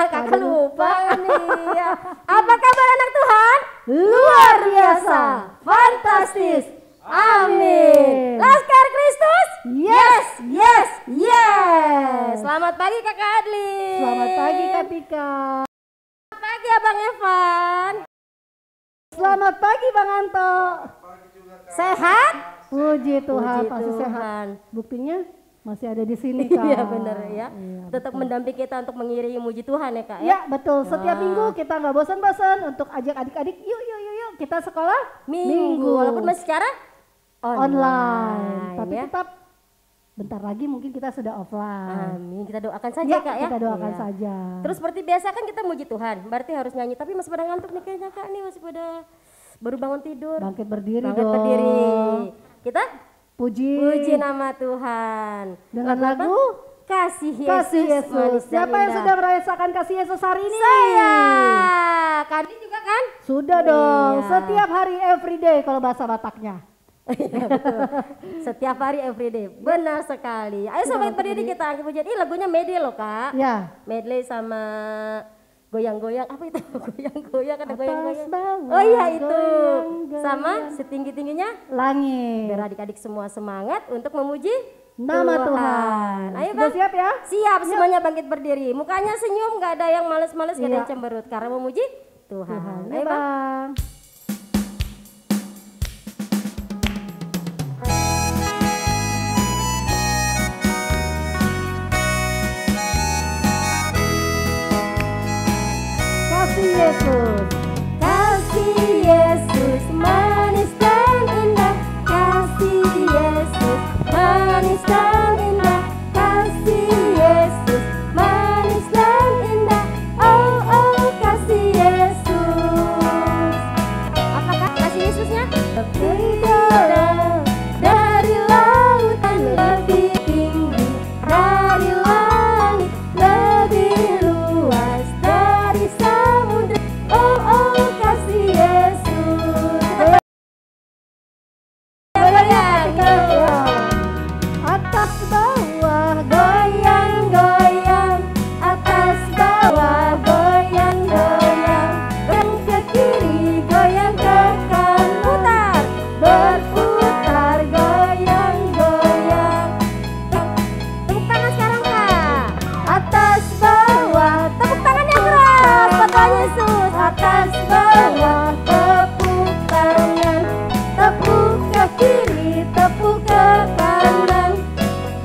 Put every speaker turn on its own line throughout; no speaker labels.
Kakak lupa nih ya. Apa kabar anak Tuhan? Luar biasa, fantastis, amin. Laskar Kristus? Yes, yes, yes. Selamat pagi Kakak Adli.
Selamat pagi Kak Tika.
Selamat pagi Abang Evan.
Selamat pagi Bang Anto.
Sehat?
Puji Tuhan,
Puji
pasti
Tuhan.
sehat. Buktinya masih ada di sini Kak.
Iya benar ya.
Iya,
Tetap mendampingi kita untuk mengiringi muji Tuhan ya Kak ya.
Ya betul, setiap
Ya.
minggu kita nggak bosan-bosan untuk ajak adik-adik yuk kita sekolah
Minggu. Walaupun masih secara
online. Tapi
ya.
tetap bentar lagi mungkin kita sudah offline.
Amin. Kita doakan saja
Ya,
Kak ya.
kita doakan
Iya.
saja.
Terus seperti biasa kan kita muji Tuhan, berarti harus nyanyi. Tapi masih pada ngantuk nih kayaknya Kak nih, masih pada baru bangun tidur.
Bangkit berdiri
Bangkit
dong.
berdiri. Kita
Puji
nama Tuhan.
dengan
apa?
lagu
Kasih Yesus.
Kasih Yesus.
Manis dan
Siapa yang
indah.
sudah merayakan kasih Yesus hari ini?
Saya. Kadi juga kan?
Sudah dong,
Iya.
setiap hari everyday kalau bahasa Bataknya.
Iya, betul. Setiap hari everyday. Benar sekali. Ayo sobat berdiri kita angkat pujian. Ini lagunya medley loh Kak.
Ya.
Medley sama goyang-goyang apa itu? Goyang-goyang ada
Atas
goyang-goyang.
bawah,
Oh iya itu.
goyang-goyang.
Sama setinggi-tingginya
Langit.
biar adik-adik semua semangat untuk memuji
Nama Tuhan.
Ayo
Sudah
Bang.
siap ya?
Siap semuanya bangkit berdiri. Mukanya senyum, nggak ada yang males-males, nggak ada
Iya.
yang cemberut karena memuji Tuhan.
Tuhan.
Ayo
Ya,
Bang.
Bang. Kasih Yesus.
Kasih Yesus manis dan indah. Kasih Yesus manis dan indah. Kasih Yesus manis dan indah. Oh oh kasih Yesus. Apakah kasih Yesusnya? Lebih dalam dari lautan, lebih tinggi dari langit, lebih luas dari samudra. Oh oh kasih Yesus. Goyang, goyang.
Atas bawah
Goyang, goyang, atas bawah, goyang, goyang, goyang ke kiri, goyang ke kanan, putar, berputar, goyang, goyang. Tepuk tangan sekarang Kak. Atas bawah, tepuk tangan yang keras buat Tuhan Yesus. Atas bawah, tepuk tangan, tepuk ke kiri, tepuk ke kanan.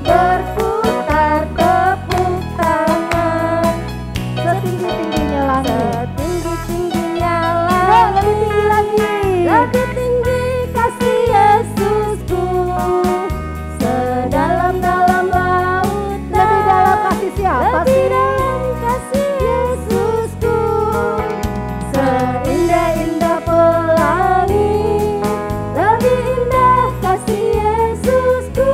Berputar tepuk tangan
setinggi-tingginya langit.
setinggi-tingginya
Oh, lebih tinggi
langit,
lagi.
lebih tinggi kasih Yesusku, sedalam-dalam laut,
Lebih dalam kasih siapa
lebih
sih?
dalam kasih Yesusku, seindah-indah pelangi, lebih indah kasih Yesusku.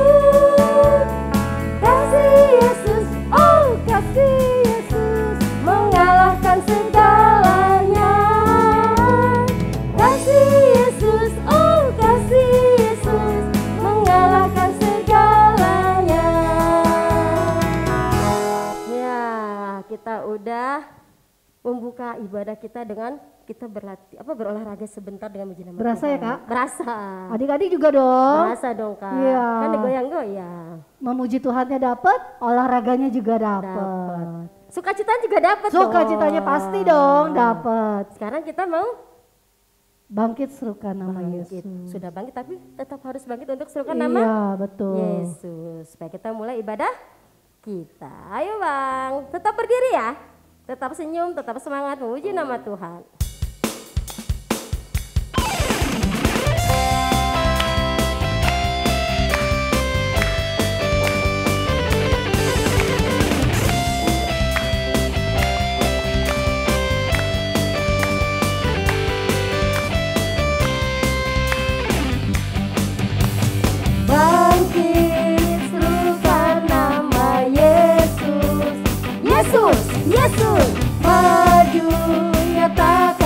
Kasih Yesus, oh kasih Yesus, mengalahkan segalanya. Kasih Yesus, oh kasih Yesus, mengalahkan segalanya. Ya, kita udah membuka ibadah kita dengan kita berolahraga sebentar dengan puji nama
Berasa ya,
Tuhan.
Kak?
Berasa.
Adik-adik juga dong.
Berasa dong Kak.
Iya.
Kan digoyang-goyang.
Memuji Tuhannya dapat, olahraganya juga dapat.
Dapat. Sukacitanya juga dapat dong.
Sukacitanya pasti dong dapat.
Sekarang kita mau
Bangkit serukan nama
bangkit.
Yesus.
Sudah bangkit tapi tetap harus bangkit untuk serukan
Iya,
nama
betul.
Yesus. Supaya kita mulai ibadah kita. Ayo Bang, tetap berdiri ya. Tetap senyum, tetap semangat memuji nama Tuhan. Bangkit serukan nama Yesus. Yesus, Yesus, maju nyatakan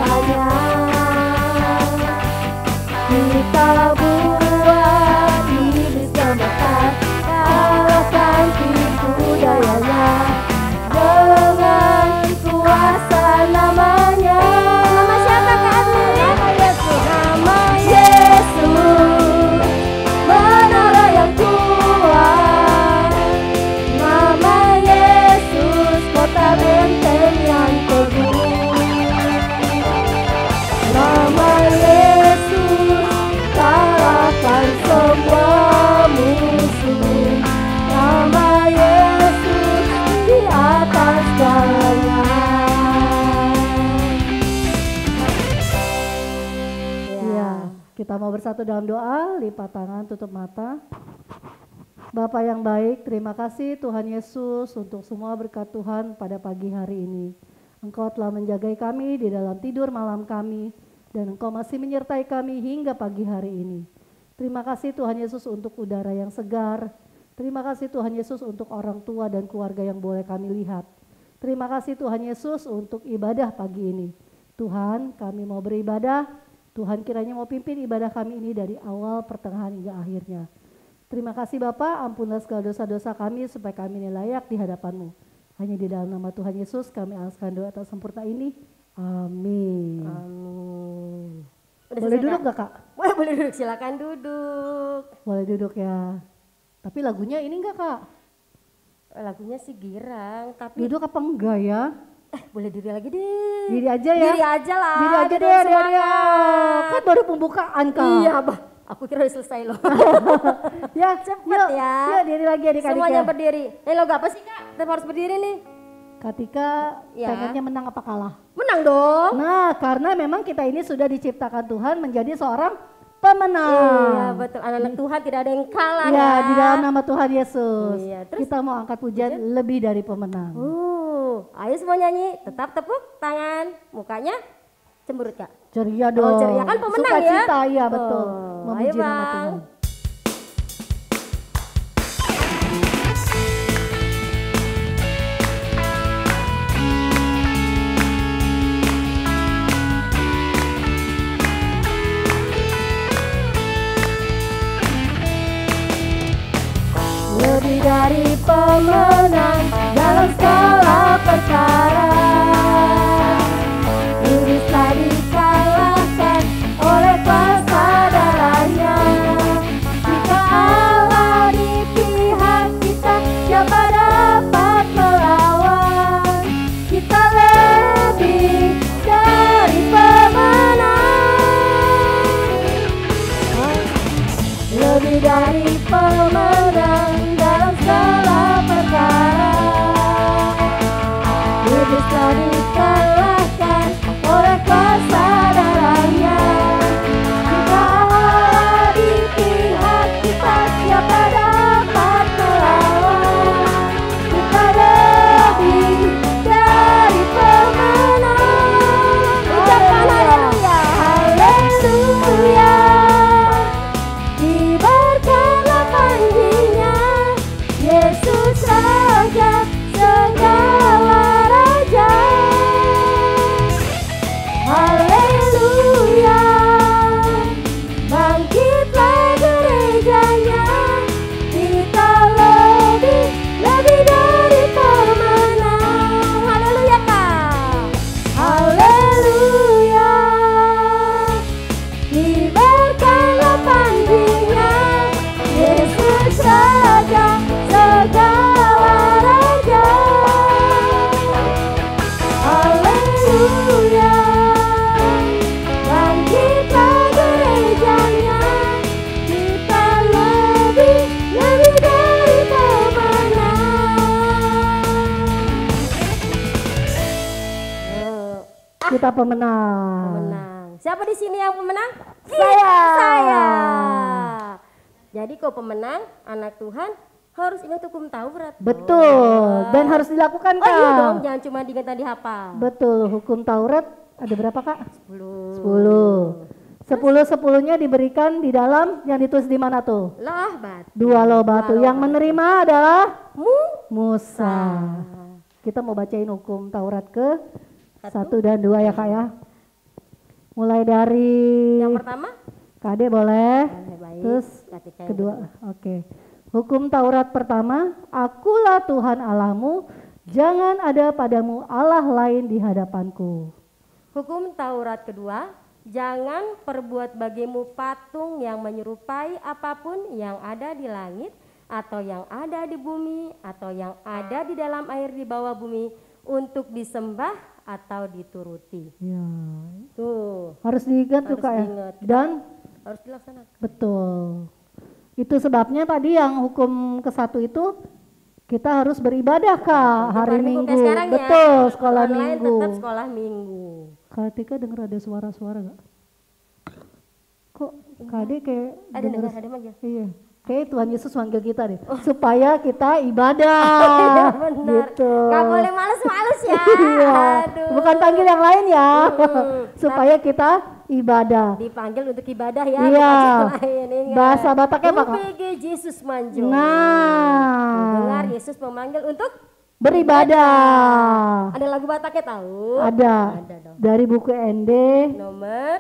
makanya kita buat iblis gemetar, kalahkan tipu dayanya dengan kuasa namanya. Nama siapa Kak Adli? Nama Yesus. Nama Yesus, menara yang kuat. Nama Yesus, kota benteng yang teguh. Nama Yesus, kalahkan semua musuh. Nama Yesus di atas segalanya.
Ya, kita mau bersatu dalam doa, lipat tangan, tutup mata. Bapa yang baik, terima kasih Tuhan Yesus untuk semua berkat Tuhan pada pagi hari ini. Engkau telah menjagai kami di dalam tidur malam kami, dan Engkau masih menyertai kami hingga pagi hari ini. Terima kasih Tuhan Yesus untuk udara yang segar. Terima kasih Tuhan Yesus untuk orang tua dan keluarga yang boleh kami lihat. Terima kasih Tuhan Yesus untuk ibadah pagi ini. Tuhan, kami mau beribadah. Tuhan kiranya mau pimpin ibadah kami ini dari awal, pertengahan hingga akhirnya. Terima kasih Bapa, ampunlah segala dosa-dosa kami supaya kami ini layak di hadapan-Mu. Hanya di dalam nama Tuhan Yesus kami alaskan doa tak sempurna ini. Amin.
Amin.
Boleh duduk gak Kak?
Boleh duduk, silakan duduk.
Boleh duduk ya. Tapi lagunya ini enggak Kak?
Lagunya sih girang, tapi
Duduk apa enggak ya?
boleh diri lagi deh.
Diri aja ya?
Diri aja lah.
Diri aja
biar
deh, diri
semangat.
aja. Kan baru pembukaan Kak.
Iya, Bah. Aku kira udah selesai loh.
Ya,
Cepet
yuk,
ya.
Yuk diri lagi adik-adik
Semuanya
ya.
berdiri. Logo apa sih Kak? Tetap harus berdiri nih.
Ketika
Ya.
pengennya menang apa kalah?
Menang dong.
Nah, karena memang kita ini sudah diciptakan Tuhan menjadi seorang pemenang.
Iya betul, anak-anak Tuhan tidak ada yang kalah ya.
Ya, di dalam nama Tuhan Yesus.
Iya, terus?
Kita mau angkat pujian lebih dari pemenang.
Ayo semua nyanyi, tetap tepuk tangan, mukanya cemberut Kak.
Ceria dong.
ceria, kan pemenang ya?
Sukacita, iya betul.
Oh,
Memuji
ayo,
nama
Bang.
Tuhan.
Lebih dari pemenang dalam segala perkara, iblis telah dikalahkan oleh kuasa darahnya. Jika Allah di pihak kita, siapa dapat melawan? Kita lebih dari pemenang, lebih dari pemenang dalam segala perkara. Iblis telah dikalahkan oleh kuasa darahnya. Jika Allah di pihak kita, siapa dapat melawan? Kita lebih dari pemenang. Ucapkan haleluya, haleluya. Diberkatlah panjinya, Yesus Raja segala raja. Haleluya. Bangkitlah gerejanya, kita lebih dari pemenang. Haleluya Kak. Haleluya. Diberkatlah panjinya, Yesus Raja segala raja. Haleluya. Bangkitlah gerejanya, kita lebih dari pemenang.
Kita pemenang.
Pemenang. Siapa di sini yang pemenang?
Saya.
Saya. Jadi kau pemenang, anak Tuhan harus ingat hukum Taurat.
Betul. Dan harus dilakukan
Oh
Kak.
iya dong, jangan cuma diingat dan dihafal.
Betul, hukum Taurat ada berapa Kak?
10.
10. 10-10-nya diberikan di dalam yang ditulis di mana tuh?
Loh batu.
2 loh batu.
Dua loh
Yang menerima adalah
Musa.
Musa. Kita mau bacain hukum Taurat ke 1 dan 2 ya Kak ya. Mulai dari
Yang pertama?
Kade boleh.
Baik.
Terus
Ketika yang
kedua, oke. Hukum Taurat pertama, akulah Tuhan Allahmu, jangan ada padamu Allah lain di hadapanku.
Hukum Taurat kedua, jangan perbuat bagimu patung yang menyerupai apapun yang ada di langit atau yang ada di bumi atau yang ada di dalam air di bawah bumi untuk disembah atau dituruti.
Ya,
Tuh,
harus diingat tuh
Harus
Kak ya.
diingat.
Dan
harus dilaksanakan.
betul. Itu sebabnya tadi yang hukum ke-1 itu kita harus beribadah Kak hari Minggu.
Kayak sekarang ya.
Betul, sekolah
Online
Minggu.
tetap sekolah Minggu.
Kak Tika denger ada suara-suara gak? Kok Kade kayak
Ada dengar, ada manggil.
Iya, kayak Tuhan Yesus manggil kita deh, supaya kita ibadah.
Iya benar.
Gitu.
Gak boleh males-males ya.
Iya,
Aduh.
bukan panggil yang lain ya, supaya kita ibadah.
Dipanggil untuk ibadah ya.
Iya.
bukan lain, ingat.
Bahasa Bataknya apa Kak?
UPG Yesus Manjo.
Nah,
Dengar Yesus memanggil untuk
beribadah.
ada lagu Bataknya tahu?
Ada.
Ada dong.
Dari buku ND.
Nomor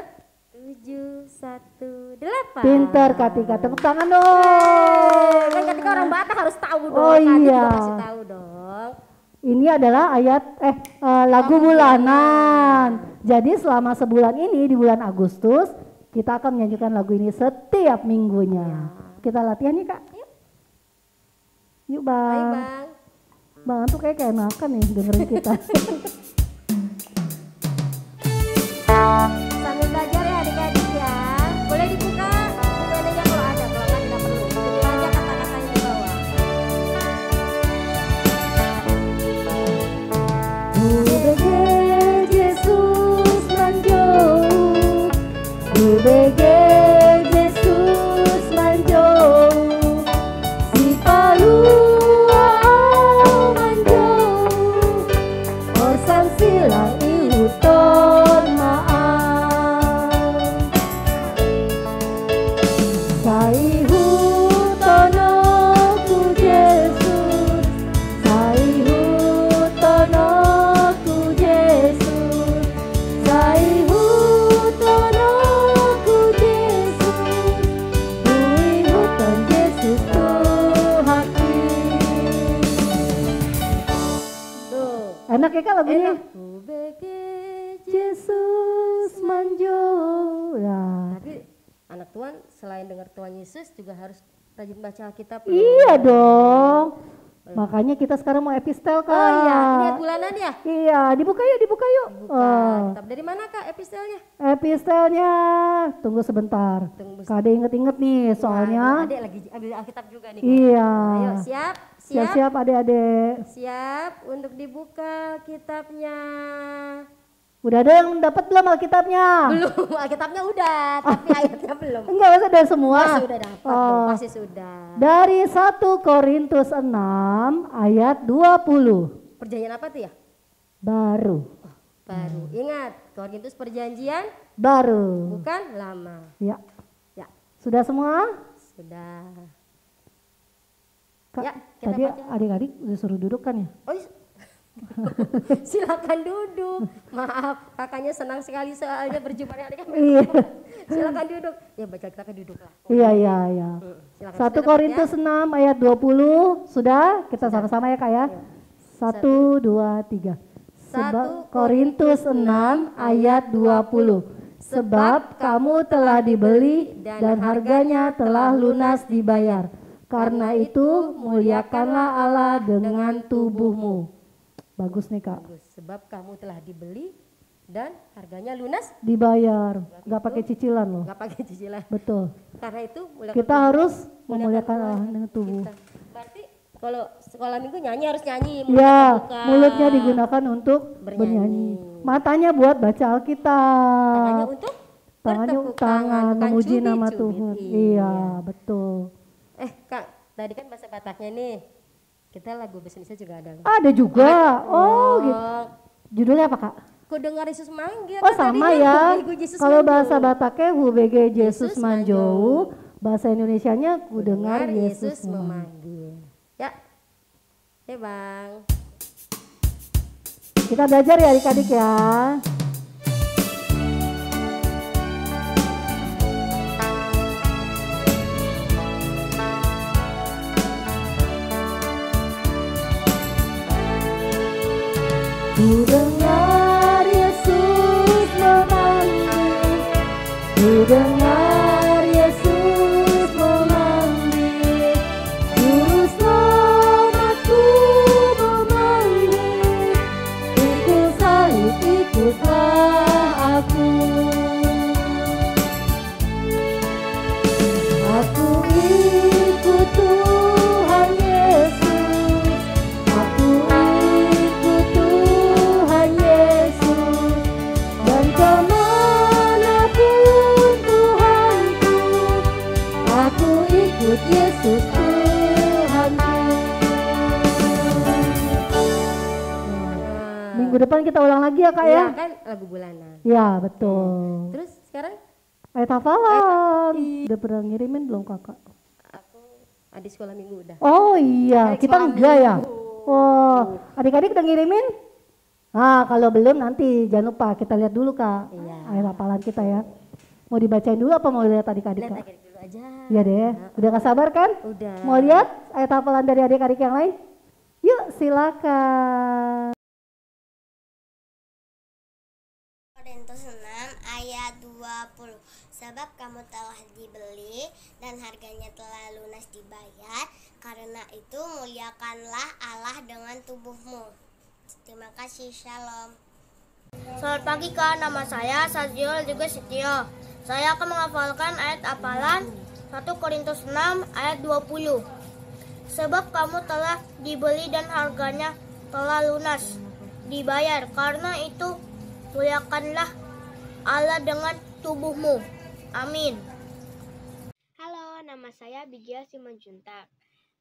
718.
Pinter Katika, tepuk tangan dong.
Kan ketika orang Batak harus tahu dong.
Oh
Kak,
iya.
juga kasih tahu dong.
Ini adalah ayat lagu bulanan. Jadi selama sebulan ini di bulan Agustus kita akan menyanyikan lagu ini setiap minggunya. Kita latihan nih Kak.
Yuk.
Yuk
Ayo
Bang.
Bang.
Bang tuh kayak enakan nih dengerin kita.
Sambil belajar ya adik-adik ya. Boleh dibuka buku-bukunya kalau ada, kalau nggak tidak perlu. Ikutin aja kata-katanya di bawah.
UBG Yesus Manjo, UBG Yesus Manjo, si Palua Manjo, Orsan silang iuton maaf, Saihu tono ku Yesus, Saihu tono ku Yesus, Saihu tono ku Yesus, Hui hutan Yesus Tuhaki.
Tuh.
Enak ya Kak lagunya?
Enak. UBG.
Yesus Manjo. Ya.
Tapi anak Tuhan selain dengar Tuhan Yesus juga harus rajin baca Alkitab. loh.
Iya dong. Makanya kita sekarang mau epistel Kak.
Oh iya, ini ayat bulanan ya?
Iya, dibuka yuk, dibuka yuk.
Buka Alkitab. Dari mana Kak epistelnya?
Epistelnya, tunggu sebentar.
Tunggu
Kak Ade inget-inget nih, soalnya.
Adek lagi ambil Alkitab juga nih.
Iya.
Ayo siap, siap,
Siap-siap adik-adik.
siap untuk dibuka kitabnya.
Udah ada yang dapat belum Alkitabnya?
Belum, Alkitabnya udah, tapi ayatnya belum.
Enggak, masa udah semua?
Pasti udah dapat dong,
Oh.
pasti sudah.
Dari 1 Korintus 6 ayat 20.
Perjanjian apa tuh ya?
Baru.
Baru. Ingat, Korintus perjanjian
Baru.
bukan lama.
Ya.
Ya,
Sudah semua?
sudah.
Kak,
Ya, kita
tadi
baca.
adik-adik udah suruh duduk kan ya?
Oh, silakan duduk. Maaf, kakaknya senang sekali soalnya berjumpa dengan adik.
Iya.
Silakan duduk. Ya baca kita duduk lah.
Iya, iya, iya.
Silakan.
1
Sudah dapat
Korintus 6 ayat 20. Sudah? Kita sama-sama ya Kak ya? 1, 2, 3.
1
Korintus 6 ayat 20. Sebab kamu telah dibeli dan harganya telah lunas dibayar. Karena itu muliakanlah Allah dengan tubuhmu. Bagus nih Kak.
Bagus, sebab kamu telah dibeli dan harganya lunas,
Dibayar, nggak pakai cicilan loh.
nggak pakai cicilan.
Betul.
Karena itu
Kita harus memuliakan Allah
Tuhan
dengan tubuh.
kita. Berarti kalau sekolah minggu nyanyi harus nyanyi.
Ya,
buka.
mulutnya digunakan untuk
Bernyanyi.
bernyanyi. Matanya buat baca Alkitab.
Tangannya untuk
Tangannya
bertepuk
tangan
bukan
memuji nama
cubit-cubit.
Tuhan.
Iya.
Iya, betul.
Kak, tadi kan bahasa Bataknya nih. Kita lagu bahasa Indonesia juga ada.
Ada juga. Oh, gitu. Judulnya apa Kak?
Ku dengar Yesus manggil.
Oh,
kan
sama
tadinya
ya.
Ku Yesus
Kalau
manggil.
bahasa Bataknya HUBG Yesus
Yesus
Manjou, bahasa Indonesianya ku dengar
Dengar
Yesus memanggil.
memanggil. Ya. Ya, Bang.
Kita belajar ya adik-adik ya. Minggu depan kita ulang lagi ya Kak ya?
Iya kan lagu bulanan.
Ya betul.
Terus sekarang
Ayat hafalan. Udah pernah ngirimin belum Kakak?
aku adik sekolah minggu udah.
Oh iya,
Adik
kita
sekolah
enggak ya?
minggu.
Oh, adik-adik udah ngirimin? Nah, kalau belum nanti jangan lupa kita lihat dulu Kak.
Iya.
Ayat hafalan kita ya. Mau dibacain dulu apa mau lihat adik-adik
Lihat
Kak?
adik dulu aja.
Iya deh, udah gak sabar kan?
Udah.
Mau lihat ayat hafalan dari adik-adik yang lain? Yuk silakan.
Korintus 6 ayat 20. Sebab kamu telah dibeli dan harganya telah lunas dibayar, karena itu muliakanlah Allah dengan tubuhmu. Terima kasih, shalom.
Selamat pagi Kak, nama saya Saziul juga Setio. Saya akan menghafalkan ayat hafalan 1 Korintus 6 ayat 20. Sebab kamu telah dibeli dan harganya telah lunas dibayar, karena itu muliakanlah Allah dengan tubuhmu. Amin.
Halo, nama saya Bigia Simanjuntak.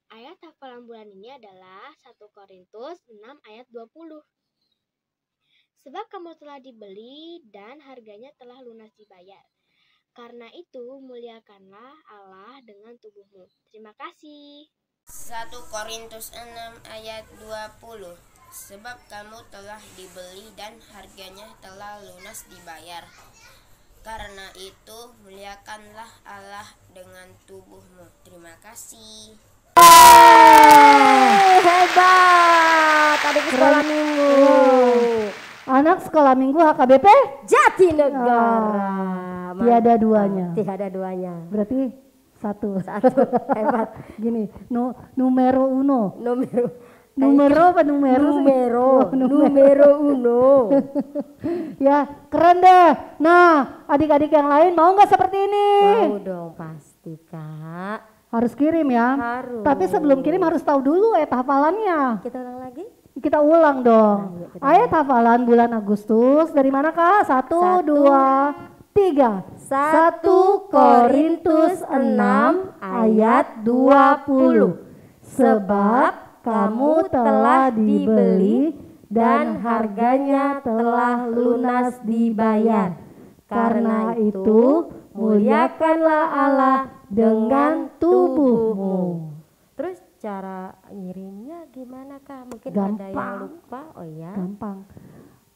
Ayat hafalan bulan ini adalah 1 Korintus 6 ayat 20. Sebab kamu telah dibeli dan harganya telah lunas dibayar. Karena itu muliakanlah Allah dengan tubuhmu. Terima kasih.
1 Korintus 6 ayat 20. Sebab kamu telah dibeli dan harganya telah lunas dibayar. Karena itu muliakanlah Allah dengan tubuhmu. Terima kasih.
Hebat, adik sekolah minggu.
Anak sekolah minggu HKBP?
Jatinegara.
Tiada duanya.
Tiada duanya.
Berarti satu.
Hebat.
Gini, numero uno.
Numero
Apa numero?
Numero uno.
Ya, keren deh. Nah, adik-adik yang lain mau nggak seperti ini?
Mau dong pasti Kak.
Harus kirim ya.
Harus.
Tapi sebelum kirim harus tahu dulu ayat hafalannya.
Kita ulang lagi.
Kita ulang dong.
Nah, yuk kita
Ayat hafalan bulan Agustus dari mana Kak? 1, 2, 3. 1 Korintus 6 ayat 20. Sebab kamu telah dibeli dan harganya telah lunas dibayar. Karena itu muliakanlah Allah dengan tubuhmu.
Terus cara ngirimnya gimana Kak? Mungkin ada
Gampang.
yang lupa. Oh ya.
Gampang.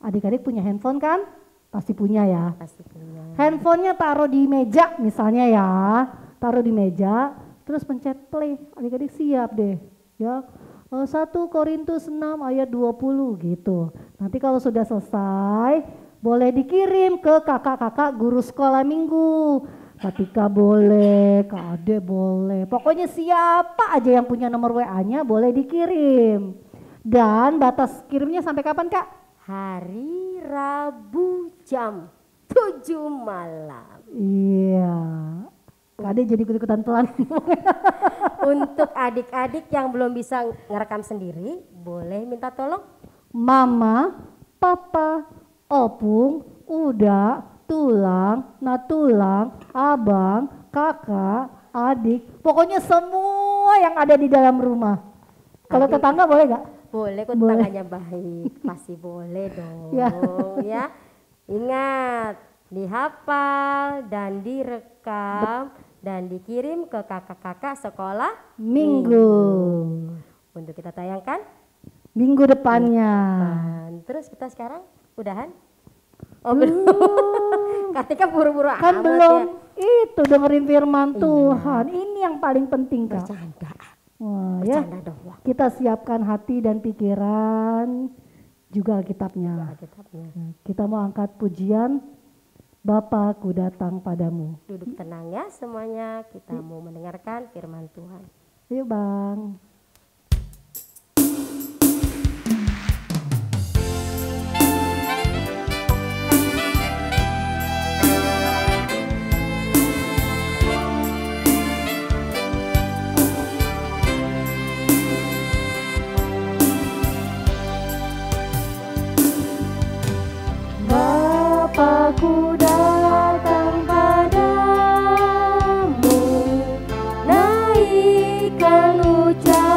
Adik-adik punya handphone kan? Pasti punya ya.
Pasti punya.
Handphonenya taruh di meja misalnya ya. Taruh di meja, terus pencet play. Adik-adik siap deh. Ya. 1 Korintus 6 ayat 20 gitu. Nanti kalau sudah selesai, boleh dikirim ke kakak-kakak guru sekolah minggu. Ketika boleh, Kak Ade boleh. Pokoknya siapa aja yang punya nomor WA-nya boleh dikirim. Dan batas kirimnya sampai kapan Kak?
Hari Rabu jam 7 malam.
Iya. Kak Ade jadi ikut-ikutan pelan.
Untuk adik-adik yang belum bisa ngerekam sendiri, boleh minta tolong.
Mama, papa, opung, uda, tulang, natulang, abang, kakak, adik. Pokoknya semua yang ada di dalam rumah. Kalau
Adik.
tetangga boleh gak?
Boleh kok,
Boleh.
tangannya baik. Pasti boleh dong.
Ya.
Ya. Ingat, dihafal dan direkam dan dikirim ke kakak-kakak sekolah
Minggu.
untuk kita tayangkan.
Minggu depannya.
Dan terus kita sekarang udahan? Oh belum. Ketika buru-buru
Kan
amat
belum
ya.
itu dengerin firman
Iya.
Tuhan. Ini yang paling penting Kak.
Bercanda.
Wah ya.
Bercanda doang.
Kita siapkan hati dan pikiran juga Alkitabnya.
Alkitabnya.
Nah, kita mau angkat pujian Bapakku datang padamu.
Duduk tenang ya semuanya. Kita mau mendengarkan firman Tuhan.
Yuk Bang. Bapakku datang padamu, naikkan ucapan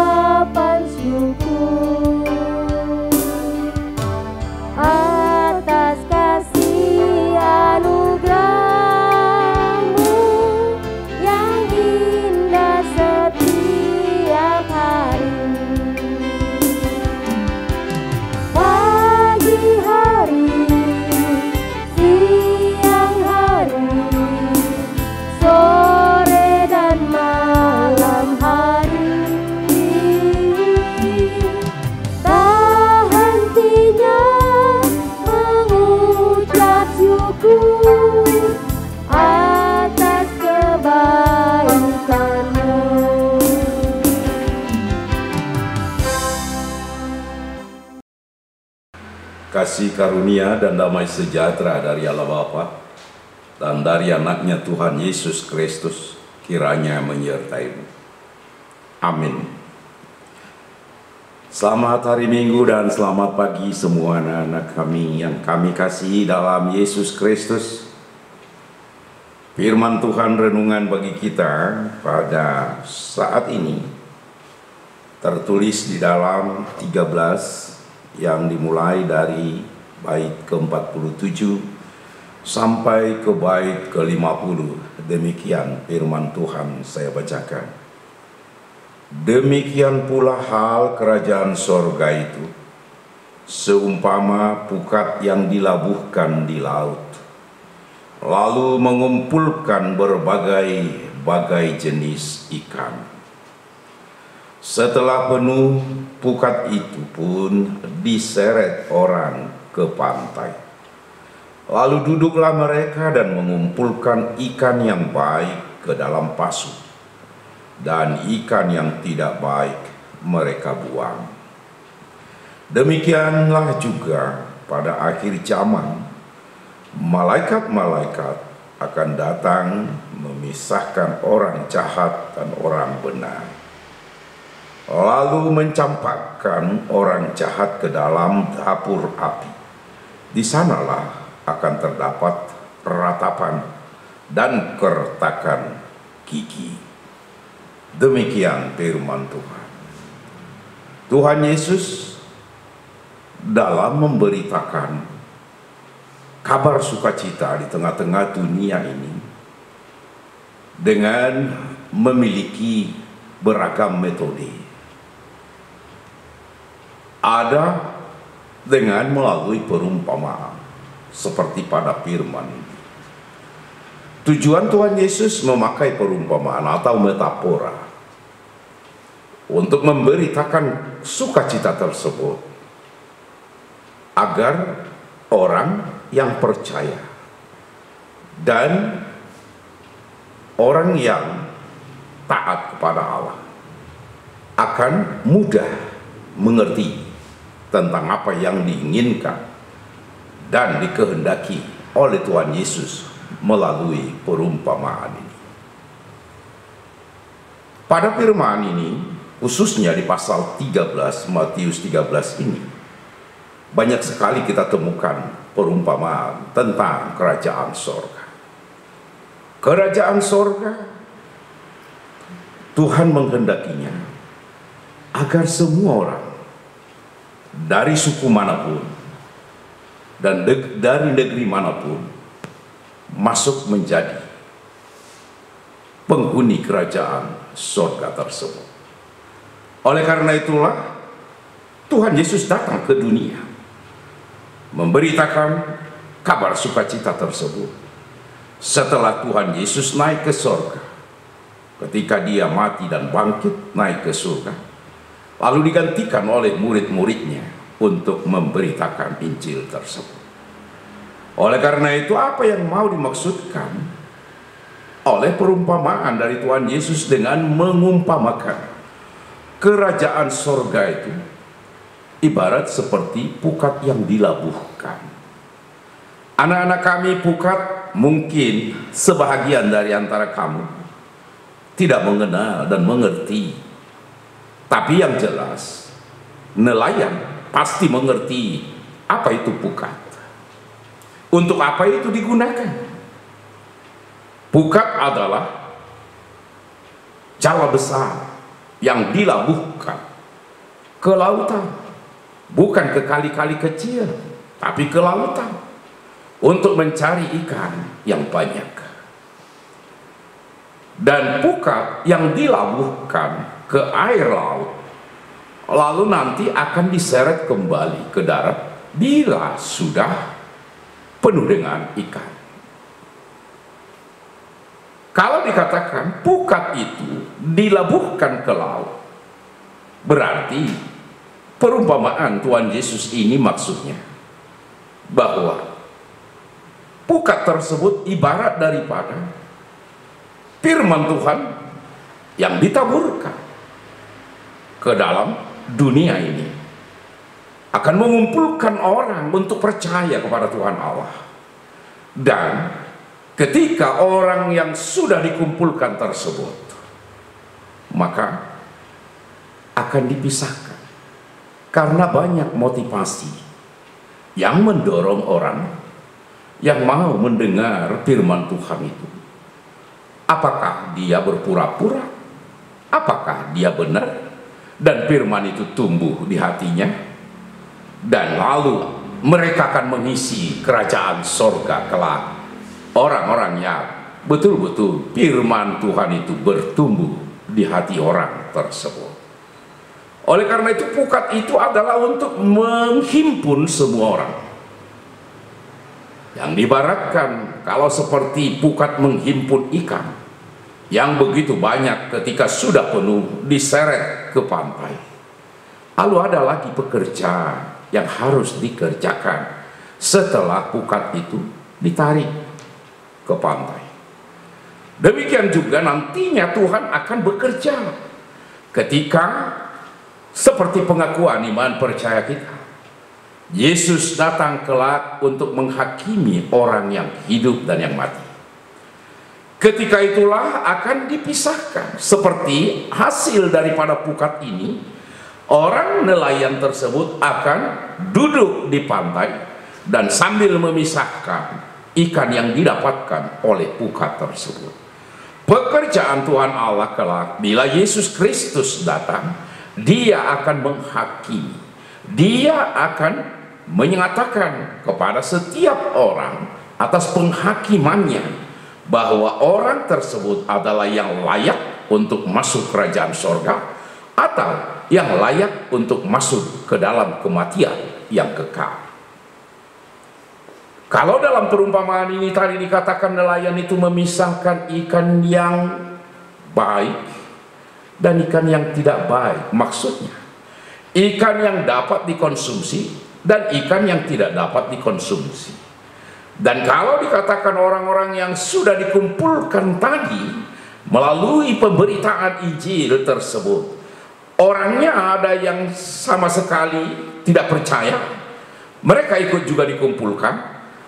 kasih karunia dan damai sejahtera dari Allah Bapa dan dari anaknya Tuhan Yesus Kristus kiranya menyertaimu. Amin. Selamat hari Minggu dan selamat pagi semua anak-anak kami yang kami kasihi dalam Yesus Kristus. Firman Tuhan renungan bagi kita pada saat ini tertulis di dalam 13 yang dimulai dari bait ke-47 sampai ke bait ke-50. Demikian firman Tuhan saya bacakan. Demikian pula hal kerajaan sorga itu, seumpama pukat yang dilabuhkan di laut, lalu mengumpulkan berbagai jenis ikan. Setelah penuh, pukat itu pun diseret orang ke pantai. Lalu duduklah mereka dan mengumpulkan ikan yang baik ke dalam pasu, dan ikan yang tidak baik mereka buang. Demikianlah juga pada akhir zaman, malaikat-malaikat akan datang memisahkan orang jahat dan orang benar, lalu mencampakkan orang jahat ke dalam dapur api. Di sanalah akan terdapat ratapan dan keretakan gigi. Demikian firman Tuhan. Tuhan Yesus dalam memberitakan kabar sukacita di tengah-tengah dunia ini dengan memiliki beragam metode. Ada dengan melalui perumpamaan seperti pada firman ini. Tujuan Tuhan Yesus memakai perumpamaan atau metafora untuk memberitakan sukacita tersebut agar orang yang percaya dan orang yang taat kepada Allah akan mudah mengerti tentang apa yang diinginkan dan dikehendaki oleh Tuhan Yesus melalui perumpamaan ini. Pada firman ini, khususnya di pasal 13, Matius 13 ini, banyak sekali kita temukan perumpamaan tentang kerajaan sorga. Kerajaan sorga, Tuhan menghendakinya agar semua orang dari suku manapun dan dari negeri manapun masuk menjadi penghuni kerajaan sorga tersebut. Oleh karena itulah Tuhan Yesus datang ke dunia memberitakan kabar sukacita tersebut setelah Tuhan Yesus naik ke sorga. Ketika dia mati dan bangkit naik ke surga, lalu digantikan oleh murid-muridnya untuk memberitakan Injil tersebut. Oleh karena itu, apa yang mau dimaksudkan oleh perumpamaan dari Tuhan Yesus dengan mengumpamakan kerajaan sorga itu ibarat seperti pukat yang dilabuhkan. Anak-anak kami, pukat mungkin sebahagian dari antara kamu tidak mengenal dan mengerti. Tapi yang jelas, nelayan pasti mengerti apa itu pukat. Untuk apa itu digunakan? Pukat adalah jala besar yang dilabuhkan ke lautan, bukan ke kali-kali kecil, tapi ke lautan untuk mencari ikan yang banyak. Dan pukat yang dilabuhkan ke air laut, lalu nanti akan diseret kembali ke darat bila sudah penuh dengan ikan. Kalau dikatakan pukat itu dilabuhkan ke laut, berarti perumpamaan Tuhan Yesus ini maksudnya bahwa pukat tersebut ibarat daripada firman Tuhan yang ditaburkan ke dalam dunia ini akan mengumpulkan orang untuk percaya kepada Tuhan Allah. Dan ketika orang yang sudah dikumpulkan tersebut, maka akan dipisahkan karena banyak motivasi yang mendorong orang yang mau mendengar firman Tuhan itu. Apakah dia berpura-pura? Apakah dia benar? Dan firman itu tumbuh di hatinya, dan lalu mereka akan mengisi kerajaan sorga kelak. Orang-orang yang betul-betul firman Tuhan itu bertumbuh di hati orang tersebut. Oleh karena itu pukat itu adalah untuk menghimpun semua orang. Yang diibaratkan kalau seperti pukat menghimpun ikan yang begitu banyak, ketika sudah penuh diseret ke pantai. Lalu ada lagi pekerjaan yang harus dikerjakan setelah pukat itu ditarik ke pantai. Demikian juga nantinya Tuhan akan bekerja ketika seperti pengakuan iman percaya kita. Yesus datang kelak untuk menghakimi orang yang hidup dan yang mati. Ketika itulah akan dipisahkan seperti hasil daripada pukat ini. Orang nelayan tersebut akan duduk di pantai dan sambil memisahkan ikan yang didapatkan oleh pukat tersebut. Pekerjaan Tuhan Allah kelak bila Yesus Kristus datang, dia akan menghakimi. Dia akan menyatakan kepada setiap orang atas penghakimannya bahwa orang tersebut adalah yang layak untuk masuk kerajaan sorga atau yang layak untuk masuk ke dalam kematian yang kekal. Kalau dalam perumpamaan ini tadi dikatakan nelayan itu memisahkan ikan yang baik dan ikan yang tidak baik, maksudnya ikan yang dapat dikonsumsi dan ikan yang tidak dapat dikonsumsi. Dan kalau dikatakan orang-orang yang sudah dikumpulkan tadi melalui pemberitaan Injil tersebut, orangnya ada yang sama sekali tidak percaya, mereka ikut juga dikumpulkan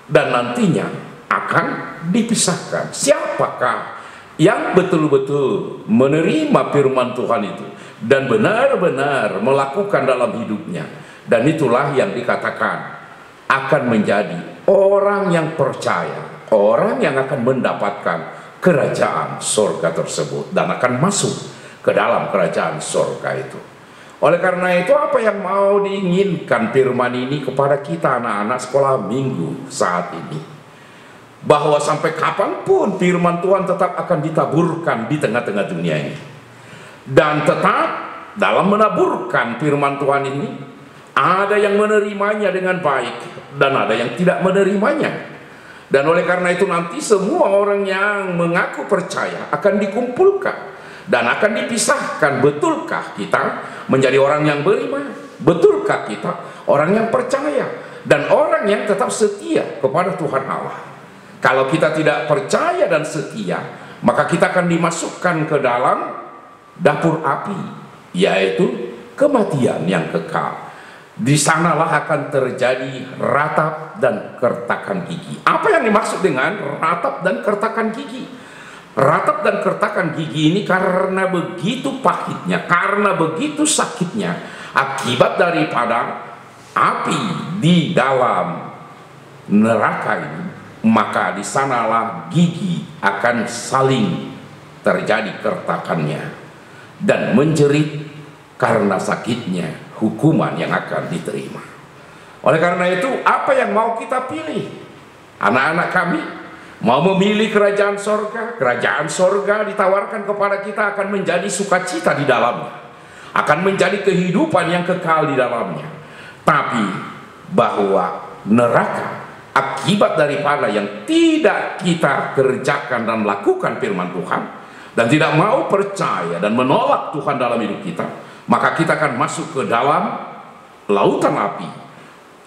dan nantinya akan dipisahkan. Siapakah yang betul-betul menerima firman Tuhan itu dan benar-benar melakukan dalam hidupnya? Dan itulah yang dikatakan akan menjadi orang yang percaya, orang yang akan mendapatkan kerajaan sorga tersebut dan akan masuk ke dalam kerajaan sorga itu. Oleh karena itu, apa yang mau diinginkan firman ini kepada kita anak-anak sekolah minggu saat ini? Bahwa sampai kapanpun firman Tuhan tetap akan ditaburkan di tengah-tengah dunia ini. Dan tetap dalam menaburkan firman Tuhan ini, ada yang menerimanya dengan baik dan ada yang tidak menerimanya. Dan oleh karena itu nanti semua orang yang mengaku percaya akan dikumpulkan dan akan dipisahkan. Betulkah kita menjadi orang yang beriman? Betulkah kita orang yang percaya dan orang yang tetap setia kepada Tuhan Allah? Kalau kita tidak percaya dan setia, maka kita akan dimasukkan ke dalam dapur api, yaitu kematian yang kekal. Di sanalah akan terjadi ratap dan kertakan gigi. Apa yang dimaksud dengan ratap dan kertakan gigi? Ratap dan kertakan gigi ini karena begitu pahitnya, karena begitu sakitnya akibat daripada api di dalam neraka ini, maka di sanalah gigi akan saling terjadi kertakannya dan menjerit karena sakitnya hukuman yang akan diterima. Oleh karena itu, apa yang mau kita pilih? Anak-anak kami mau memilih kerajaan sorga. Kerajaan sorga ditawarkan kepada kita akan menjadi sukacita di dalamnya, akan menjadi kehidupan yang kekal di dalamnya. Tapi bahwa neraka akibat daripada yang tidak kita kerjakan dan lakukan firman Tuhan dan tidak mau percaya dan menolak Tuhan dalam hidup kita, maka kita akan masuk ke dalam lautan api.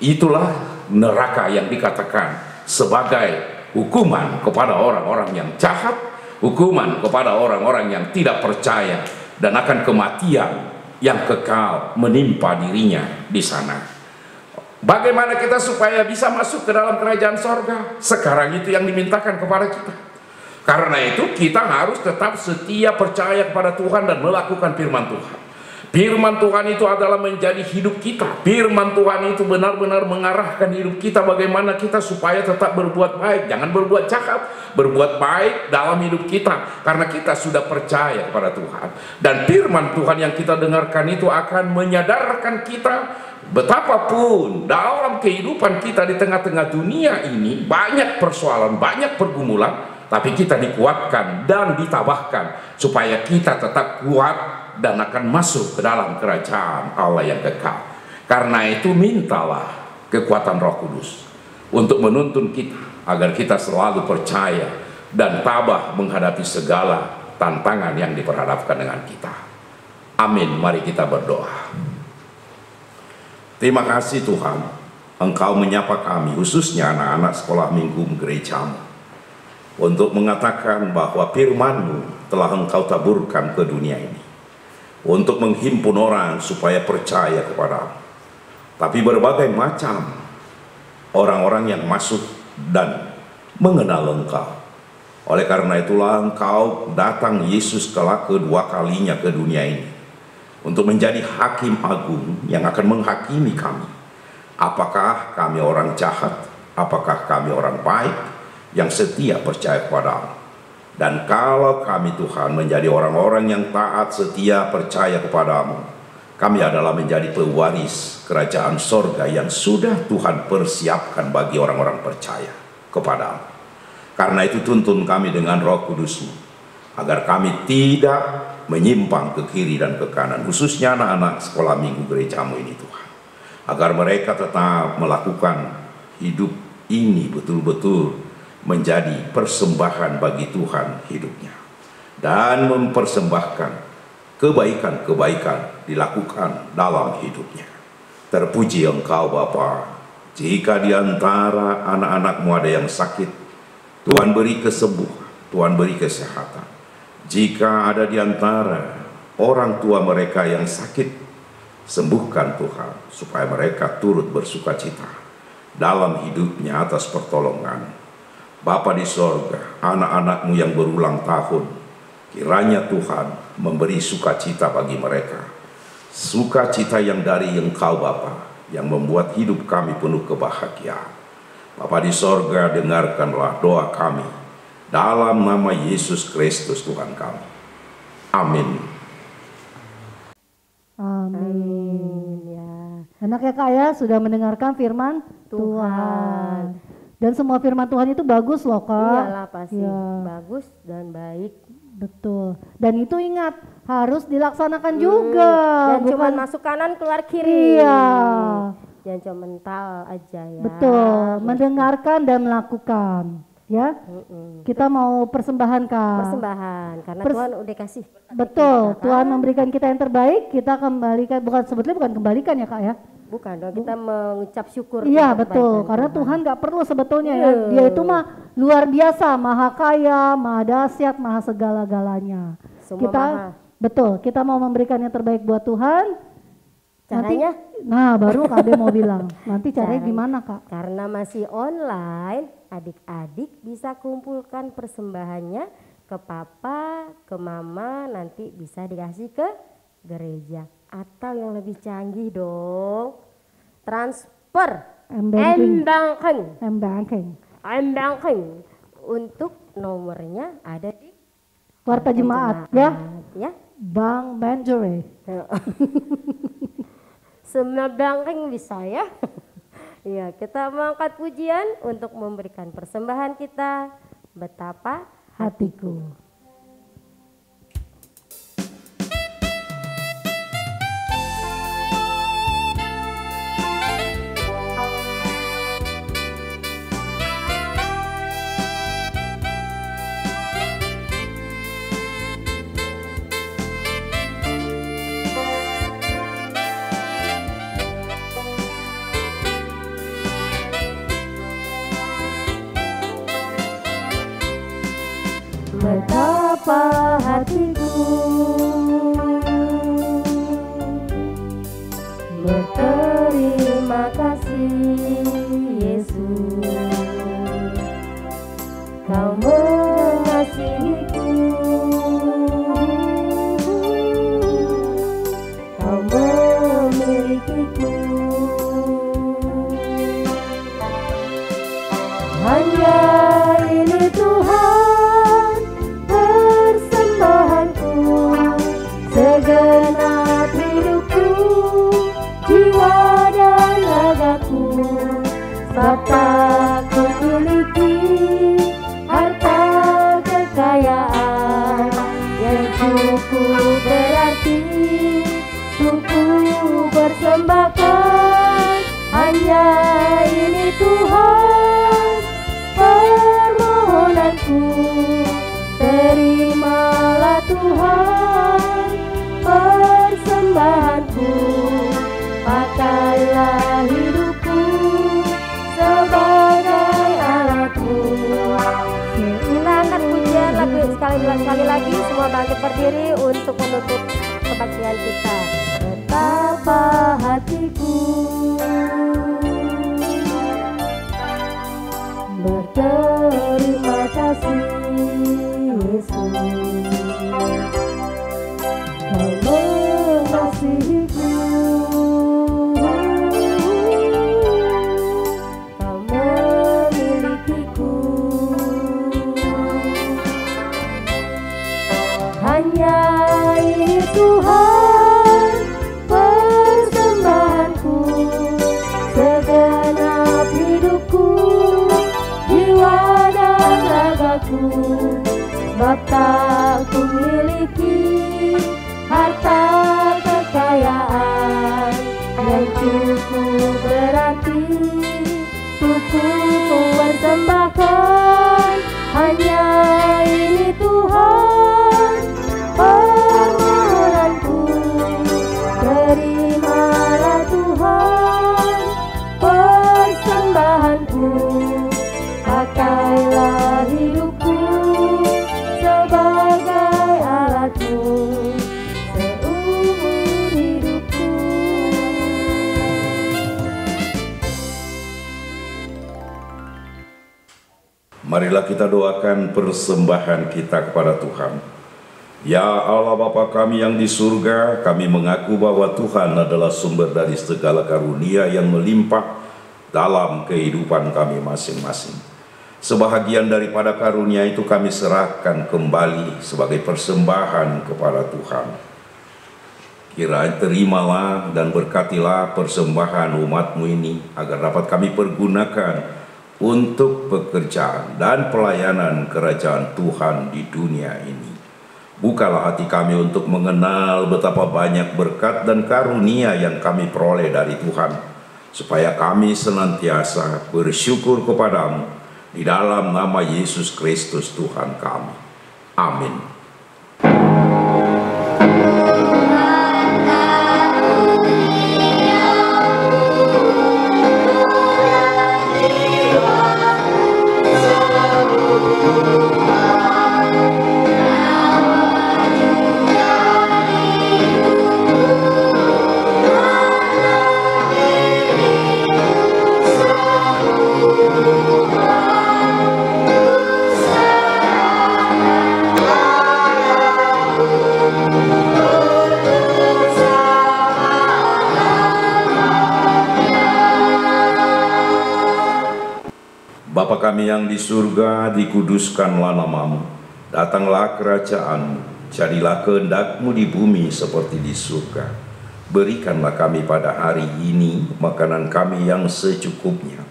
Itulah neraka yang dikatakan sebagai hukuman kepada orang-orang yang jahat, hukuman kepada orang-orang yang tidak percaya, dan akan kematian yang kekal menimpa dirinya di sana. Bagaimana kita supaya bisa masuk ke dalam kerajaan sorga? Sekarang itu yang dimintakan kepada kita. Karena itu kita harus tetap setia percaya kepada Tuhan dan melakukan firman Tuhan. Firman Tuhan itu adalah menjadi hidup kita. Firman Tuhan itu benar-benar mengarahkan hidup kita, bagaimana kita supaya tetap berbuat baik. Jangan berbuat jahat, berbuat baik dalam hidup kita. Karena kita sudah percaya kepada Tuhan. Dan firman Tuhan yang kita dengarkan itu akan menyadarkan kita betapapun dalam kehidupan kita di tengah-tengah dunia ini banyak persoalan, banyak pergumulan, tapi kita dikuatkan dan ditabahkan supaya kita tetap kuat dan akan masuk ke dalam kerajaan Allah yang kekal. Karena itu mintalah kekuatan Roh Kudus untuk menuntun kita agar kita selalu percaya dan tabah menghadapi segala tantangan yang diperhadapkan dengan kita. Amin. Mari kita berdoa. Terima kasih Tuhan, Engkau menyapa kami, khususnya anak-anak sekolah minggu gerejamu, untuk mengatakan bahwa firman-Mu telah Engkau taburkan ke dunia ini untuk menghimpun orang supaya percaya kepadamu. Tapi berbagai macam orang-orang yang masuk dan mengenal Engkau. Oleh karena itulah Engkau datang, Yesus kelak kedua kalinya ke dunia ini untuk menjadi hakim agung yang akan menghakimi kami. Apakah kami orang jahat, apakah kami orang baik yang setia percaya kepadamu. Dan kalau kami Tuhan menjadi orang-orang yang taat, setia, percaya kepadamu, kami adalah menjadi pewaris kerajaan sorga yang sudah Tuhan persiapkan bagi orang-orang percaya kepadamu. Karena itu tuntun kami dengan Roh Kudus-Mu, agar kami tidak menyimpang ke kiri dan ke kanan, khususnya anak-anak sekolah minggu gerejamu ini Tuhan, agar mereka tetap melakukan hidup ini betul-betul menjadi persembahan bagi Tuhan hidupnya, dan mempersembahkan kebaikan-kebaikan dilakukan dalam hidupnya. Terpuji Engkau Bapa. Jika di antara anak-anak-Mu ada yang sakit, Tuhan beri kesembuhan, Tuhan beri kesehatan. Jika ada di antara orang tua mereka yang sakit, sembuhkan Tuhan, supaya mereka turut bersuka cita dalam hidupnya atas pertolongan. Bapa di sorga, anak-anak-Mu yang berulang tahun, kiranya Tuhan memberi sukacita bagi mereka. Sukacita yang dari Engkau Bapa, yang membuat hidup kami penuh kebahagiaan. Bapa di sorga, dengarkanlah doa kami dalam nama Yesus Kristus Tuhan kami. Amin.
Amin.
Ya.
Enak ya Kak ya, sudah mendengarkan firman Tuhan. Dan semua firman Tuhan itu bagus loh Kak.
Iyalah pasti,
Ya.
bagus dan baik.
Betul. Dan itu ingat, harus dilaksanakan juga.
Dan cuma
Bukan
masuk kanan keluar kiri.
Iya.
Jangan cuma mental aja ya.
Betul, mendengarkan dan melakukan. Ya, kita mau persembahan Kak.
Persembahan, karena
Pers-
Tuhan udah kasih.
Betul, Tuhan memberikan kita yang terbaik, kita kembalikan, sebetulnya bukan kembalikan ya Kak ya.
Bukan dong, kita mengucap syukur.
Iya
untuk
betul,
kebaikan
karena Tuhan nggak perlu sebetulnya ya.
Iya.
Dia itu mah luar biasa, maha kaya, maha dahsyat, maha segala-galanya.
Semua
Kita
maha.
betul, kita mau memberikan yang terbaik buat Tuhan.
Caranya?
Nah baru Kak Ade mau bilang, nanti caranya
Caranya.
gimana Kak?
Karena masih online, adik-adik bisa kumpulkan persembahannya ke papa, ke mama, nanti bisa dikasih ke gereja. Atau yang lebih canggih dong, transfer
M-Banking.
M-Banking.
M-Banking.
Untuk nomornya ada di
Warta Jemaat ya,
ya.
Bank Mandiri.
Semua banking bisa ya. Ya, kita mengangkat pujian untuk memberikan persembahan kita. Betapa
Hatiku. Betapa hatiku berterima kasih
Kau mengasihiku, Kau memilikiku. Hanya ini Tuhan persembahanku, segenap hidupku, jiwa dan ragaku. Sebab tak kumiliki harta kekayaan yang cukup berarti untuk ku persembahkan. Hanya ini Tuhan permohonanku, terimalah Tuhan persembahanku. Pakailah hidupku sebagai alatmu. Kita akan pujian lagu sekali lagi, semua bangkit berdiri untuk menutup kebaktian kita. Betapa hatiku berterima kasih Yesus, Kau mengasihiku, Kau memilikiku. Hanya ini Tuhan persembahanku, segenap hidupku, jiwa dan ragaku. Sebab tak kumiliki harta kekayaan yang cukup berarti untuk ku persembahkan. Hanya ini Tuhan permohonanku, terimalah Tuhan persembahanku. Pakailah hidupku sebagai alatmu seumur hidupku.
Marilah kita doakan persembahan kita kepada Tuhan. Ya Allah Bapa kami yang di surga, kami mengaku bahwa Tuhan adalah sumber dari segala karunia yang melimpah dalam kehidupan kami masing-masing. Sebahagian daripada karunia itu kami serahkan kembali sebagai persembahan kepada Tuhan. Kiranya terimalah dan berkatilah persembahan umat-Mu ini, agar dapat kami pergunakan untuk pekerjaan dan pelayanan kerajaan Tuhan di dunia ini. Bukalah hati kami untuk mengenal betapa banyak berkat dan karunia yang kami peroleh dari Tuhan, supaya kami senantiasa bersyukur kepadamu di dalam nama Yesus Kristus Tuhan kami. Amin. Bapa kami yang di surga, dikuduskanlah nama-Mu, datanglah kerajaan-Mu, jadilah kehendak-Mu di bumi seperti di surga. Berikanlah kami pada hari ini makanan kami yang secukupnya,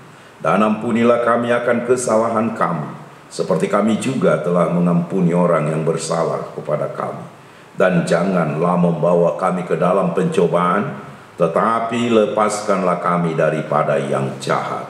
dan ampunilah kami akan kesalahan kami, seperti kami juga telah mengampuni orang yang bersalah kepada kami. Dan janganlah membawa kami ke dalam pencobaan, tetapi lepaskanlah kami daripada yang jahat.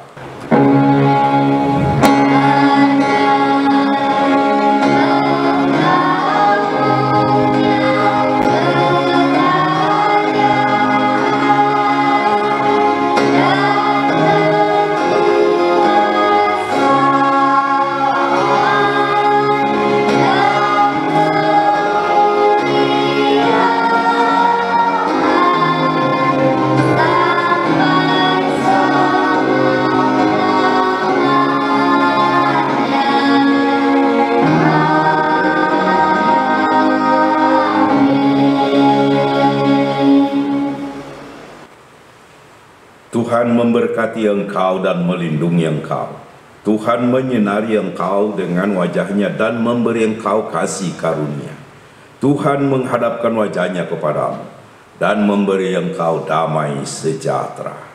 Tuhan memberkati engkau dan melindungi engkau. Tuhan menyinari engkau dengan wajahnya dan memberi engkau kasih karunia. Tuhan menghadapkan wajahnya kepadamu dan memberi engkau damai sejahtera.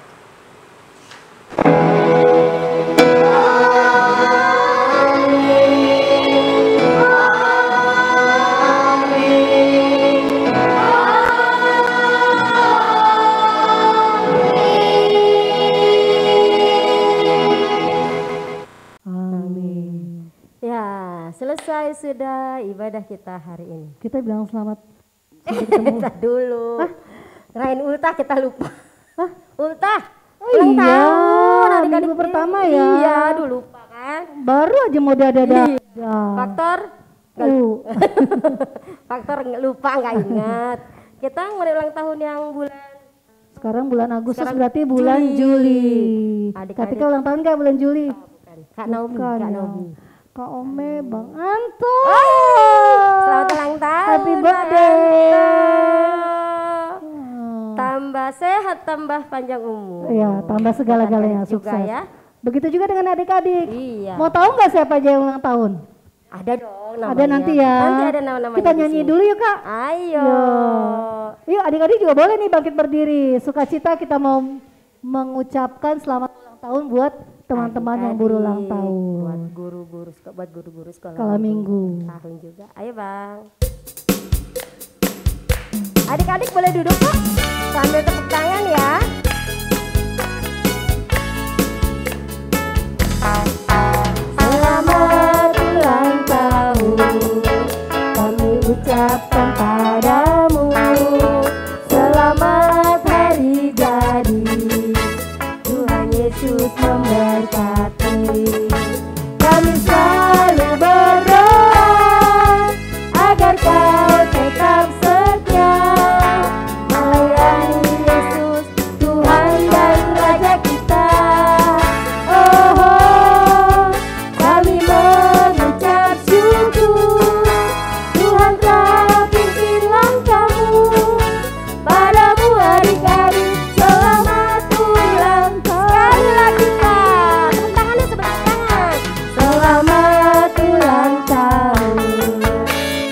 Selesai sudah ibadah kita hari ini.
Kita bilang selamat sampai ketemu.
Dulu. Rain ultah kita lupa. Ultah.
Oh iya, minggu pertama ya.
Iya, aduh lupa kan.
Baru aja mau dada-dada.
Faktor faktor lupa nggak ingat. Kita ulang tahun yang bulan.
Sekarang bulan Agustus berarti bulan Juli. Ketika ulang tahun nggak bulan Juli?
Kak Nobi.
Kak Ome, Bang Anto.
Selamat ulang tahun.
Happy birthday.
Tambah sehat, tambah panjang umur.
Iya, tambah segala-galanya sukses.
Ya.
Begitu juga dengan adik-adik.
Iya.
Mau tahu nggak siapa aja yang ulang tahun?
Ada dong namanya.
Ada nanti ya.
Nanti ada nama-namanya.
Kita nyanyi dulu yuk Kak.
Ayo.
Yuk adik-adik juga boleh nih bangkit berdiri. Sukacita kita mau mengucapkan selamat ulang tahun buat teman-teman yang berulang tahun.
Buat guru-guru
sekolah minggu.
Tahun juga. Ayo Bang. Adik-adik boleh duduk kok. Sambil tepuk tangan ya. Selamat ulang tahun kami ucapkan padamu. Selamat hari jadi. Tuhan Yesus memberkati. Kami selalu berdoa agar kau tetap setia melayani Yesus, Tuhan dan Raja kita. Oh, kami mengucap syukur. Tuhan telah pimpin langkahmu. Padamu adik-adik selamat ulang tahun. Sekali lagi Kak, tepuk tangannya sebelah kanan. Selamat ulang tahun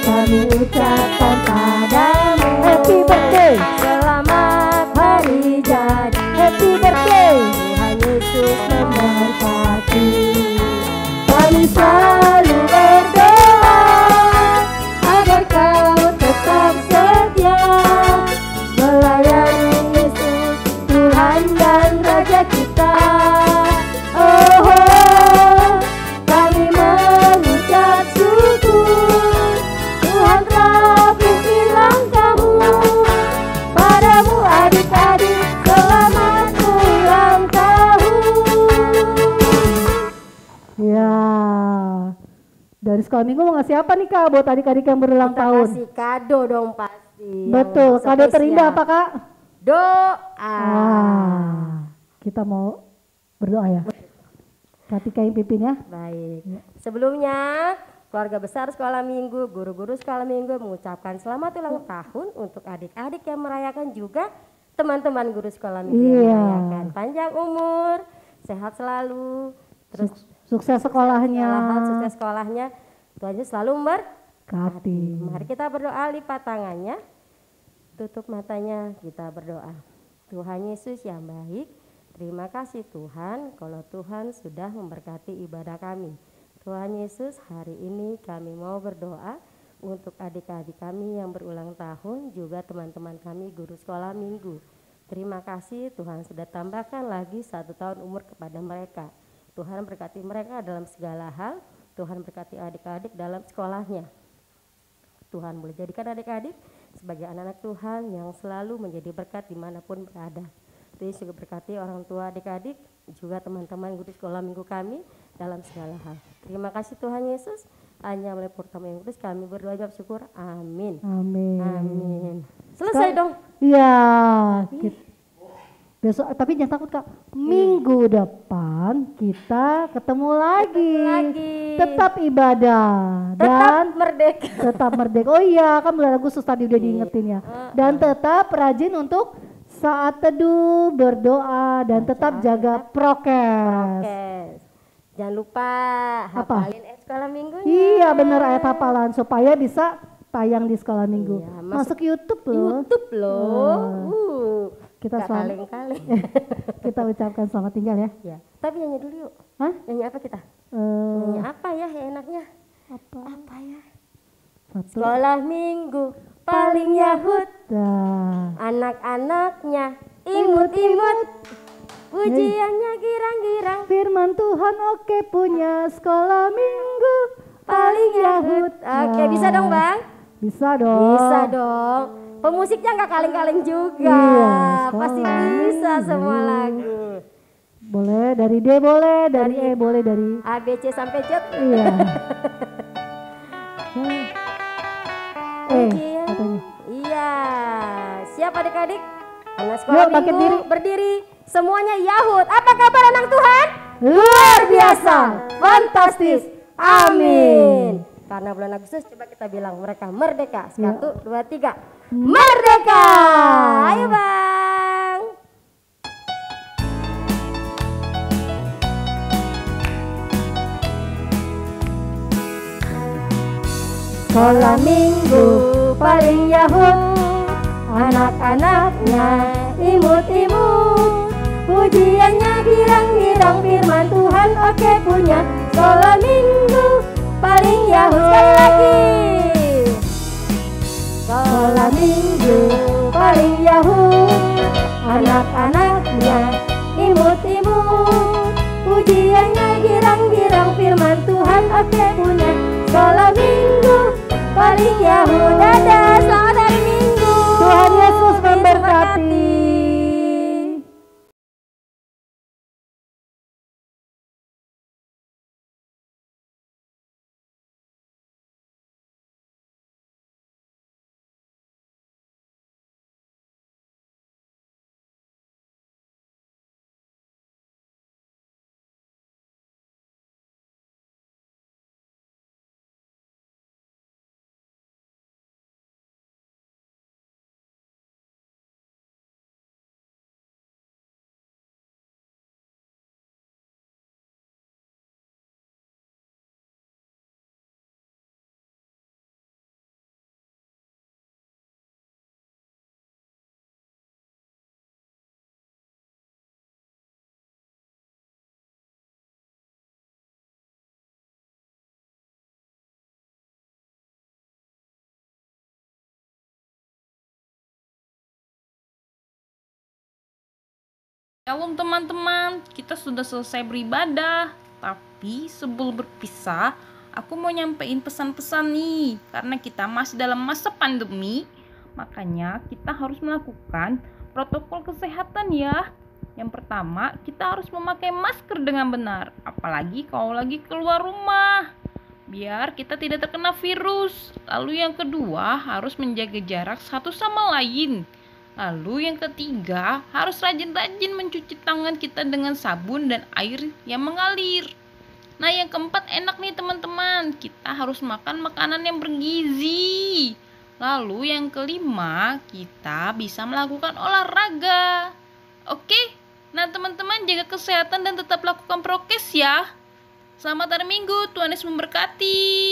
kami ucapkan padamu. Happy birthday. Selamat hari jadi. Happy birthday. Tuhan Yesus memberkati. Kami selalu berdoa agar kau tetap setia melayani Yesus, Tuhan dan Raja kita. Oh, kami mengucap syukur. Tuhan telah pimpin langkahmu. Padamu adik-adik selamat ulang tahun.
Ya, dari sekolah minggu mau ngasih apa nih Kak buat adik-adik yang berulang tahun?
Kasih kado dong pasti.
Betul,
Yang
kado
spesial.
terindah apa Kak?
Doa.
Kita mau berdoa ya. Katika yang pimpin ya.
Baik. Sebelumnya keluarga besar sekolah minggu, guru-guru sekolah minggu mengucapkan selamat ulang tahun untuk adik-adik yang merayakan juga teman-teman guru sekolah minggu yang
Iya.
merayakan. Panjang umur, sehat selalu, terus
Sukses sekolahnya.
sukses sekolahnya. Tuhan Yesus selalu
Kati.
Mari kita berdoa, lipat tangannya, tutup matanya, kita berdoa. Tuhan Yesus yang baik, terima kasih Tuhan kalau Tuhan sudah memberkati ibadah kami. Tuhan Yesus, hari ini kami mau berdoa untuk adik-adik kami yang berulang tahun, juga teman-teman kami guru sekolah minggu. Terima kasih Tuhan sudah tambahkan lagi 1 tahun umur kepada mereka. Tuhan berkati mereka dalam segala hal, Tuhan berkati adik-adik dalam sekolahnya. Tuhan boleh jadikan adik-adik sebagai anak-anak Tuhan yang selalu menjadi berkat dimanapun berada. Tuhan juga berkati orang tua adik-adik, juga teman-teman guru sekolah minggu kami dalam segala hal. Terima kasih Tuhan Yesus, hanya melalui pertama yang kudus kami berdoa jawab syukur. Amin.
Amin.
Amin. Selesai dong.
Iya. Besok, tapi jangan takut Kak. Minggu depan kita ketemu lagi. Tetap ibadah dan
Merdeka.
tetap merdeka. Oh iya, kan bulan Agustus tadi udah diingetin ya. Dan tetap rajin untuk saat teduh, berdoa, dan tetap jaga prokes.
Prokes. Jangan lupa
Apa?
hafalin ayat sekolah minggunya.
Iya benar, ayat hafalan supaya bisa tayang di sekolah minggu.
Iya,
masuk YouTube loh.
YouTube loh.
Kita
Gak
selamat,
kaleng-kaleng.
kita ucapkan selamat tinggal ya.
Ya. Tapi nyanyi dulu yuk.
Hah?
Nyanyi apa kita?
Eh,
Nyanyi apa ya enaknya?
apa
ya?
satu.
Sekolah minggu paling Yahud.
Dah.
Anak-anaknya imut-imut. Ujiannya girang-girang.
Firman Tuhan oke punya sekolah minggu paling Yahud.
Oke, bisa dong Bang?
Bisa dong.
Bisa dong. Pemusiknya nggak kaleng-kaleng juga.
Iya,
Pasti
sekolah
bisa
minggu.
semua lagu.
Boleh dari D boleh, dari E boleh, dari
A, B, C sampai Z.
iya.
Ujian.
Katanya.
Iya. Siap adik-adik? Anak sekolah
Yuk, bangkit
minggu
diri.
berdiri. Semuanya Yahud. Apa kabar anak Tuhan?
Luar biasa,
Fantastis. Amin. Karena bulan Agustus coba kita bilang mereka merdeka. 1, 2, 3. Merdeka. Ayo Bang. Sekolah minggu paling Yahud. Anak-anaknya imut-imut. Ujiannya girang-girang, firman Tuhan oke punya. Sekolah minggu paling Yahud. Sekali lagi. Sekolah minggu paling Yahud. Anak-anaknya imut-imut. Ujiannya girang-girang, firman Tuhan oke punya. Sekolah minggu paling Yahud. Dadah, selamat hari Minggu.
Tuhan Yesus memberkati.
Shalom teman-teman, kita sudah selesai beribadah. Tapi sebelum berpisah, aku mau nyampein pesan-pesan nih. Karena kita masih dalam masa pandemi, makanya kita harus melakukan protokol kesehatan ya. Yang pertama, kita harus memakai masker dengan benar. Apalagi kalau lagi keluar rumah, biar kita tidak terkena virus. Lalu yang kedua, harus menjaga jarak satu sama lain. Lalu yang ketiga, harus rajin-rajin mencuci tangan kita dengan sabun dan air yang mengalir. Nah yang keempat enak nih teman-teman, kita harus makan makanan yang bergizi. Lalu yang kelima, kita bisa melakukan olahraga. Oke, nah teman-teman jaga kesehatan dan tetap lakukan prokes ya. Selamat hari Minggu, Tuhan Yesus memberkati.